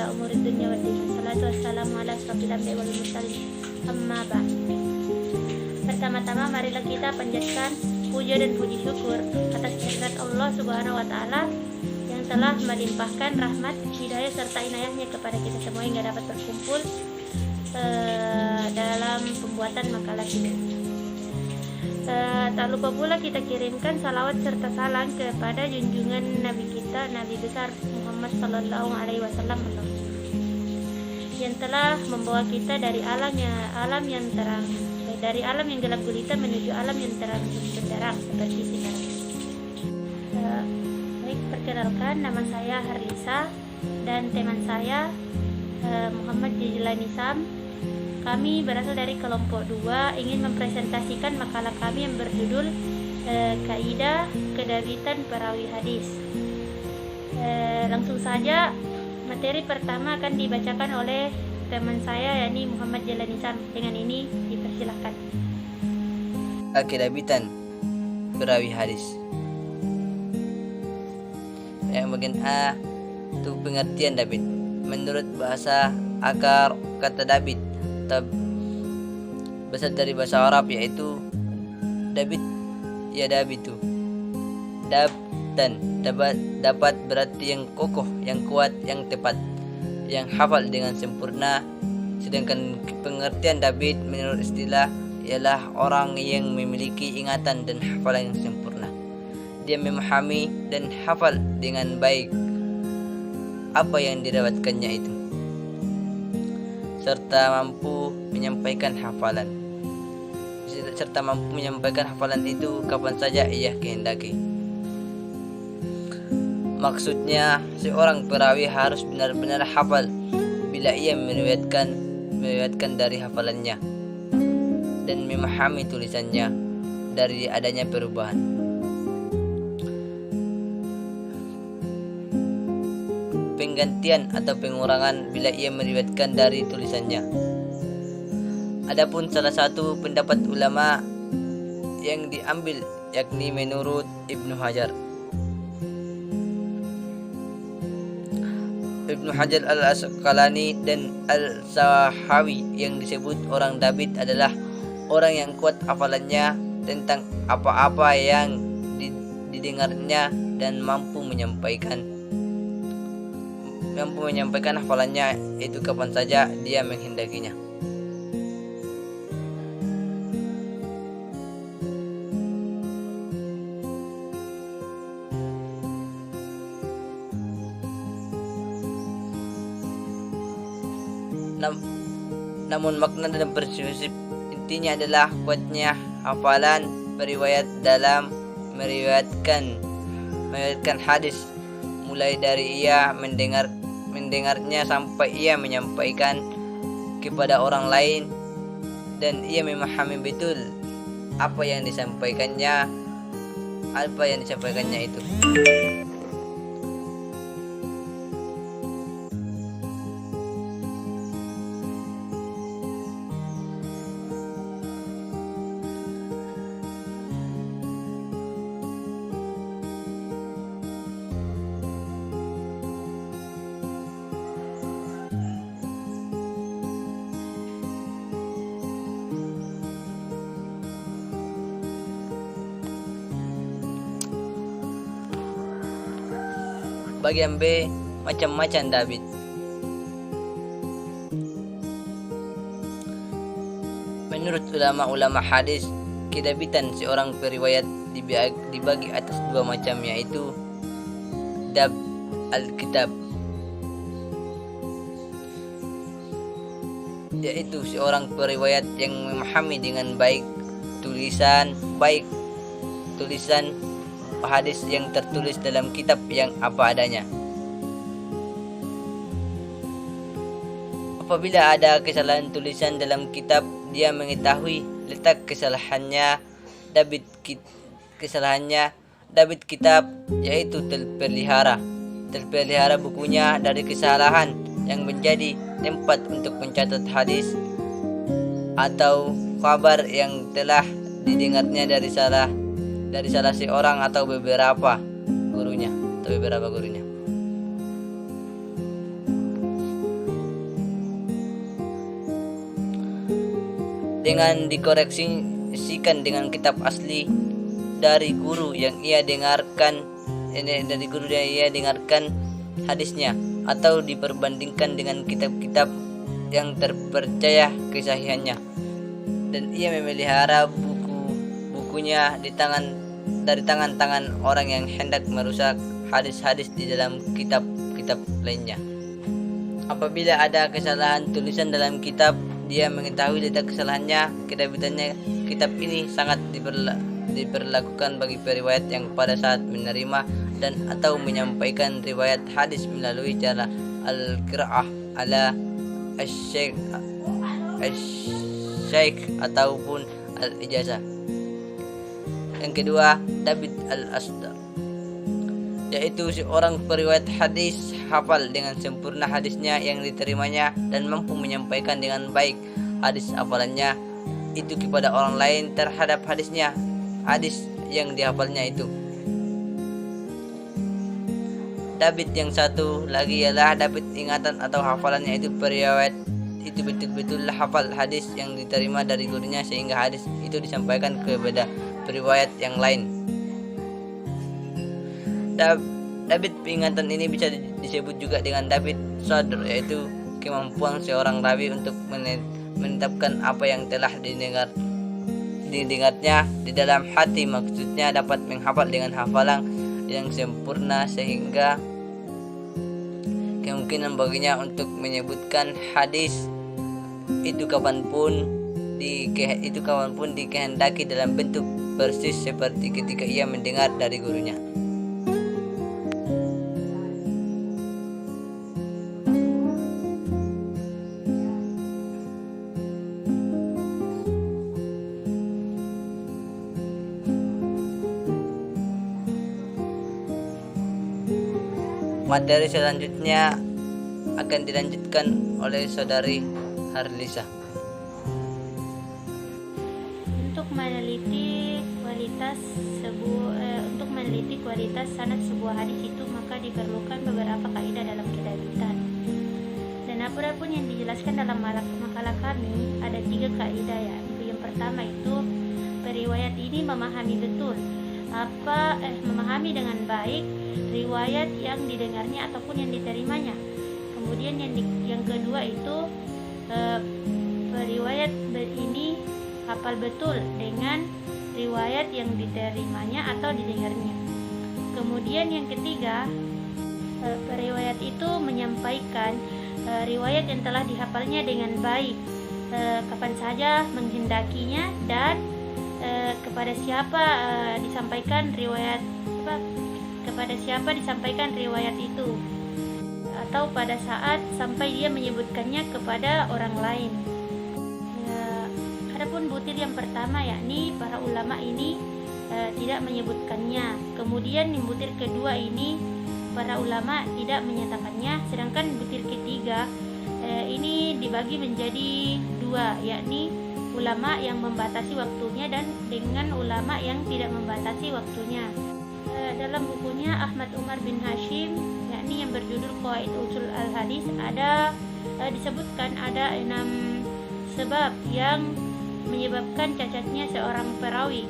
ala umuri dunya wad din. Salatu wassalamu ala asrofil anbiya'i wal mursalin. Amma ba'd. Pertama-tama marilah kita panjatkan puja dan puji syukur atas kehadirat Allah Subhanahu wa taala yang telah melimpahkan rahmat, hidayah serta inayahnya kepada kita semua hingga dapat berkumpul dalam pembuatan makalah ini. Tak lupa pula kita kirimkan salawat serta salam kepada junjungan Nabi kita, Nabi besar Muhammad Sallallahu Alaihi Wasallam yang telah membawa kita dari alam yang terang, dari alam yang gelap gulita menuju alam yang terang benderang seperti sekarang. Baik, perkenalkan, nama saya Harlisa dan teman saya Muhammad Jilani Sam. Kami berasal dari kelompok 2, ingin mempresentasikan makalah kami yang berjudul Kaidah Kedabitan Perawi Hadis. Langsung saja, materi pertama akan dibacakan oleh teman saya, yakni Muhammad Jilani Sam. Dengan ini dipersilahkan. Kedabitan Perawi Hadis. Yang bagian A itu pengertian dabit. Menurut bahasa akar kata dabit berasal dari bahasa Arab, yaitu dabit ya dabitu. Dab dan dapat berarti yang kokoh, yang kuat, yang tepat, yang hafal dengan sempurna. Sedangkan pengertian dabit menurut istilah ialah orang yang memiliki ingatan dan hafalan yang sempurna. Dia memahami dan hafal dengan baik apa yang didapatkannya itu, serta mampu menyampaikan hafalan itu kapan saja ia kehendaki. Maksudnya, seorang perawi harus benar-benar hafal bila ia meriwayatkan dari hafalannya dan memahami tulisannya dari adanya perubahan. Penggantian atau pengurangan bila ia meriwayatkan dari tulisannya. Adapun salah satu pendapat ulama yang diambil yakni menurut Ibnu Hajar Al-Asqalani dan Al-Sahawi, yang disebut orang dabit adalah orang yang kuat hafalannya tentang apa-apa yang didengarnya dan mampu menyampaikan hafalannya itu kapan saja dia menghendakinya. Namun makna dan prinsip intinya adalah kuatnya hafalan periwayat dalam meriwayatkan hadis, mulai dari ia mendengarnya sampai ia menyampaikan kepada orang lain, dan ia memahami betul apa yang disampaikannya itu. Bagian B, macam-macam dabit. Menurut ulama-ulama hadis, kedabitan seorang periwayat dibagi atas dua macam, yaitu dab al-kitab, yaitu seorang periwayat yang memahami dengan baik tulisan hadis yang tertulis dalam kitab yang apa adanya. Apabila ada kesalahan tulisan dalam kitab, dia mengetahui letak kesalahannya. Dabit kitab yaitu terpelihara bukunya dari kesalahan yang menjadi tempat untuk mencatat hadis atau kabar yang telah didengarnya dari salah seorang atau beberapa gurunya. dengan dikoreksikan dengan kitab asli dari guru yang ia dengarkan hadisnya, atau diperbandingkan dengan kitab-kitab yang terpercaya kesahihannya, dan ia memelihara buku-bukunya dari tangan-tangan orang yang hendak merusak hadis-hadis di dalam kitab-kitab lainnya. Apabila ada kesalahan tulisan dalam kitab, dia mengetahui letak kesalahannya. Kitab ini sangat diperlakukan bagi periwayat yang pada saat menerima dan atau menyampaikan riwayat hadis melalui cara al-qira'ah ala asy-syaikh ataupun al-ijazah. Yang kedua, David al-Asdaq, yaitu seorang periwayat hadis hafal dengan sempurna hadisnya yang diterimanya dan mampu menyampaikan dengan baik hadis hafalannya itu kepada orang lain terhadap hadis yang dihafalnya itu. David yang satu lagi ialah David ingatan atau hafalannya itu periwayat itu betul-betul hafal hadis yang diterima dari gurunya sehingga hadis itu disampaikan kepada periwayat yang lain. David ingatan ini bisa disebut juga dengan David Sadr, yaitu kemampuan seorang rawi untuk menetapkan apa yang telah didengarnya di dalam hati, maksudnya dapat menghafal dengan hafalan yang sempurna sehingga kemungkinan baginya untuk menyebutkan hadis itu kapanpun dikehendaki dalam bentuk persis seperti ketika ia mendengar dari gurunya. Materi selanjutnya akan dilanjutkan oleh saudari Harlisa. Untuk meneliti kualitas sanad sebuah hadis itu, maka diperlukan beberapa kaidah dalam kedabitan. Dan apapun yang dijelaskan dalam makalah kami ada 3 kaidah, yaitu yang pertama itu periwayat ini memahami dengan baik riwayat yang didengarnya ataupun yang diterimanya. Kemudian yang kedua itu periwayat ini hafal betul dengan riwayat yang diterimanya atau didengarnya. Kemudian yang ketiga, periwayat itu menyampaikan riwayat yang telah dihafalnya dengan baik, kapan saja menghendakinya dan kepada siapa disampaikan riwayat itu, atau pada saat sampai dia menyebutkannya kepada orang lain. Adapun butir yang pertama, yakni para ulama ini tidak menyebutkannya. Kemudian yang butir kedua ini para ulama tidak menyatakannya. Sedangkan butir ketiga ini dibagi menjadi 2, yakni ulama yang membatasi waktunya dan dengan ulama yang tidak membatasi waktunya. Dalam bukunya Ahmad Umar bin Hashim, yakni yang berjudul Qawaid Usul Al-Hadis, disebutkan ada 6 sebab yang menyebabkan cacatnya seorang perawi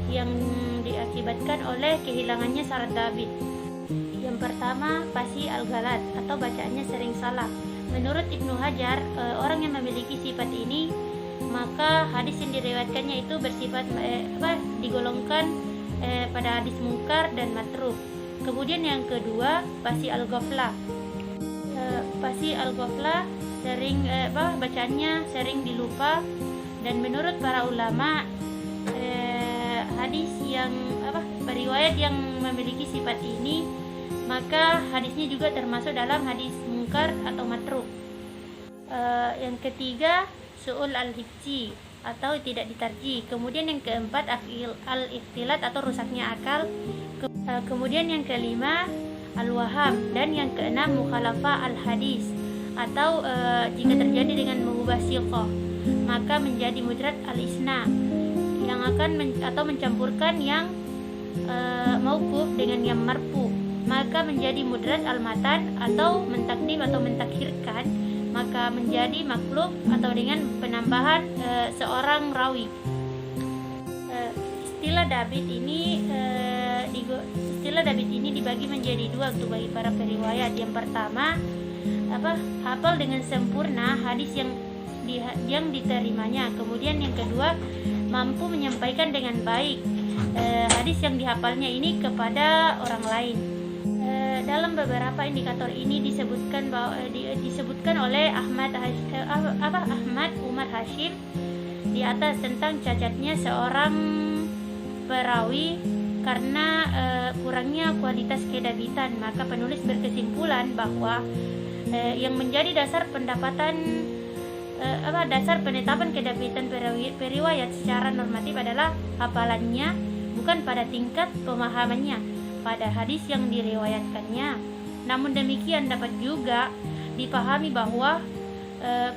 yang diakibatkan oleh kehilangannya syarat David. Yang pertama, pasi al-galat atau bacaannya sering salah. Menurut Ibnu Hajar, orang yang memiliki sifat ini, maka hadis yang diriwayatkannya itu bersifat digolongkan pada hadis mungkar dan matruk. Kemudian yang kedua, pasi al-ghaflah. Pasi al-ghaflah sering bacaannya sering dilupa, dan menurut para ulama hadis yang periwayat yang memiliki sifat ini, maka hadisnya juga termasuk dalam hadis mungkar atau matruk. Yang ketiga, su'ul al-hifzi atau tidak ditarji. Kemudian yang keempat, al-ikhtilat atau rusaknya akal. Kemudian yang kelima, al-waham, dan yang keenam, mukhalafah al-hadis atau jika terjadi dengan mengubah siqah, maka menjadi mudrad al-isna yang akan mencampurkan yang mauquf dengan yang marfu, maka menjadi mudrad al-matan atau mentakdim atau mentakhirkan maka menjadi maklub atau dengan penambahan seorang rawi. Istilah David ini dibagi menjadi dua untuk bagi para periwayat. Yang pertama, hafal dengan sempurna hadis yang diterimanya. Kemudian yang kedua, mampu menyampaikan dengan baik hadis yang dihafalnya ini kepada orang lain. Dalam beberapa indikator ini disebutkan oleh Ahmad Umar Hashim di atas tentang cacatnya seorang perawi karena kurangnya kualitas kedabitan. Maka penulis berkesimpulan bahwa yang menjadi dasar penetapan kedabitan periwayat secara normatif adalah hafalannya, bukan pada tingkat pemahamannya pada hadis yang diriwayatkannya. Namun demikian dapat juga dipahami bahwa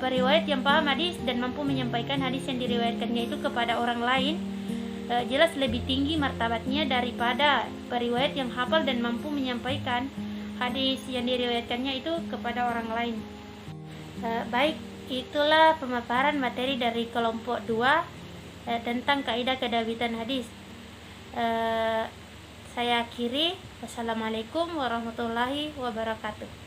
periwayat yang paham hadis dan mampu menyampaikan hadis yang diriwayatkannya itu kepada orang lain jelas lebih tinggi martabatnya daripada periwayat yang hafal dan mampu menyampaikan hadis yang diriwayatkannya itu kepada orang lain. Baik, itulah pemaparan materi dari kelompok 2 tentang kaidah kedabitan hadis. Saya akhiri. Wassalamualaikum warahmatullahi wabarakatuh.